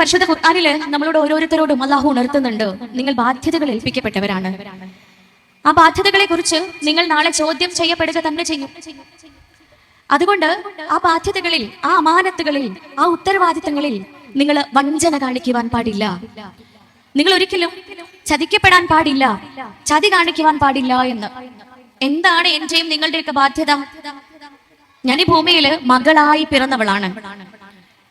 പരിശുദ്ധ ഖുർആനില് നമ്മളോട് ഓരോരുത്തരോടും അല്ലാഹു ഉണർത്തുന്നുണ്ട്, നിങ്ങൾ ബാധ്യതകൾ ഏൽപ്പിക്കപ്പെട്ടവരാണ്. ആ ബാധ്യതകളെ കുറിച്ച് നിങ്ങൾ നാളെ ചോദ്യം ചെയ്യപ്പെടുക തന്നെ ചെയ്യും. അതുകൊണ്ട് ആ ബാധ്യതകളിൽ, ആ അമാനത്തുകളിൽ, ആ ഉത്തരവാദിത്തങ്ങളിൽ നിങ്ങൾ വഞ്ചന കാണിക്കുവാൻ പാടില്ല. നിങ്ങൾ ഒരിക്കലും ചതിക്കപ്പെടാൻ പാടില്ല, ചതി കാണിക്കുവാൻ പാടില്ല എന്ന്. എന്താണ് എന്റെയും നിങ്ങളുടെയൊക്കെ ബാധ്യത? ഞാൻ ഈ ഭൂമിയിൽ മകളായി പിറന്നവളാണ്.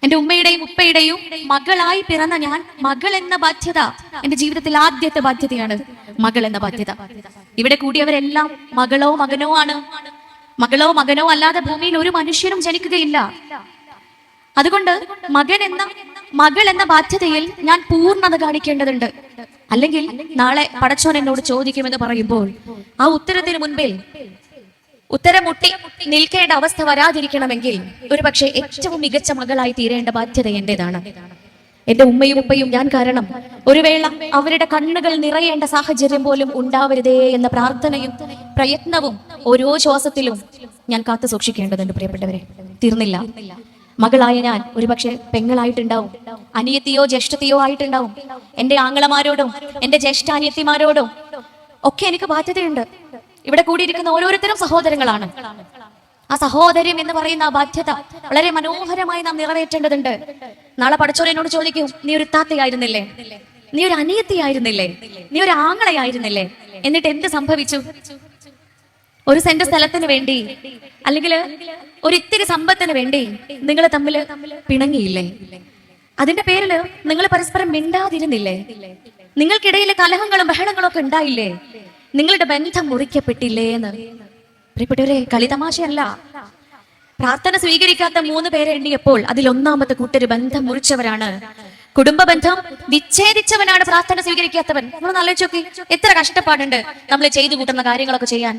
എന്റെ ഉമ്മയുടെയും ഉപ്പയുടെയും മകളായി പിറന്ന ഞാൻ, മകൾ എന്ന ബാധ്യത എന്റെ ജീവിതത്തിൽ ആദ്യത്തെ ബാധ്യതയാണ്. മകൾ എന്ന ബാധ്യത. ഇവിടെ കൂടിയവരെല്ലാം മകളോ മകനോ ആണ്. മകളോ മകനോ അല്ലാതെ ഭൂമിയിൽ ഒരു മനുഷ്യനും ജനിക്കുകയില്ല. അതുകൊണ്ട് മകൾ എന്ന ബാധ്യതയിൽ ഞാൻ പൂർണ്ണത കാണിക്കേണ്ടതുണ്ട്. അല്ലെങ്കിൽ നാളെ പടച്ചോൻ എന്നോട് ചോദിക്കുമെന്ന് പറയുമ്പോൾ ആ ഉത്തരത്തിന് മുൻപിൽ ഉത്തരം മുട്ടി നിൽക്കേണ്ട അവസ്ഥ വരാതിരിക്കണമെങ്കിൽ ഒരുപക്ഷെ ഏറ്റവും മികച്ച മകളായി തീരേണ്ട ബാധ്യത എന്റേതാണ്. എന്റെ ഉമ്മയും ഉപ്പയും ഞാൻ കാരണം ഒരു വേള അവരുടെ കണ്ണുകൾ നിറയേണ്ട സാഹചര്യം പോലും ഉണ്ടാവരുതേ എന്ന പ്രാർത്ഥനയും പ്രയത്നവും ഓരോ ശ്വാസത്തിലും ഞാൻ കാത്തു സൂക്ഷിക്കേണ്ടതുണ്ട്. പ്രിയപ്പെട്ടവരെ, തീർന്നില്ല. മകളായ ഞാൻ ഒരുപക്ഷെ പെങ്ങളായിട്ടുണ്ടാവും, അനിയത്തിയോ ജ്യേഷ്ഠത്തിയോ ആയിട്ടുണ്ടാവും. എന്റെ ആങ്ങളമാരോടും എന്റെ ജ്യേഷ്ഠ അനിയത്തിമാരോടും ഒക്കെ എനിക്ക് ബാധ്യതയുണ്ട്. ഇവിടെ കൂടിയിരിക്കുന്ന ഓരോരുത്തരും സഹോദരങ്ങളാണ്. ആ സഹോദര്യം എന്ന് പറയുന്ന ആ ബാധ്യത വളരെ മനോഹരമായി നാം നിറവേറ്റേണ്ടതുണ്ട്. നാളെ പടച്ചോൻ എന്നോട് ചോദിക്കും, നീ ഒരു താത്തയായിരുന്നില്ലേ, നീ ഒരു അനിയത്തിയായിരുന്നില്ലേ, നീ ഒരു ആങ്ങളയായിരുന്നില്ലേ, എന്നിട്ട് എന്ത് സംഭവിച്ചു? ഒരു സെന്റ് സ്ഥലത്തിന് വേണ്ടി അല്ലെങ്കിൽ ഒരു ഇത്തിരി സമ്പത്തിന് വേണ്ടി നിങ്ങൾ തമ്മിൽ പിണങ്ങിയില്ലേ? അതിന്റെ പേരില് നിങ്ങൾ പരസ്പരം മിണ്ടാതിരുന്നില്ലേ? നിങ്ങൾക്കിടയിൽ കലഹങ്ങളും ബഹളങ്ങളും ഒക്കെ ഉണ്ടായില്ലേ? നിങ്ങളുടെ ബന്ധം മുറിക്കപ്പെട്ടില്ലേ എന്ന്? പ്രിയപ്പെട്ടവരെ, കളിതമാശയല്ല. പ്രാർത്ഥന സ്വീകരിക്കാത്ത 3 പേരെ എണ്ണിയപ്പോൾ അതിൽ ഒന്നാമത്തെ കൂട്ടര് ബന്ധം മുറിച്ചവരാണ്. കുടുംബ ബന്ധം വിച്ഛേദിച്ചവനാണ് പ്രാർത്ഥന സ്വീകരിക്കാത്തവൻ. നമ്മൾ ആലോചിച്ച് നോക്കി, എത്ര കഷ്ടപ്പാടുണ്ട് നമ്മൾ ചെയ്തു കൂട്ടുന്ന കാര്യങ്ങളൊക്കെ ചെയ്യാൻ.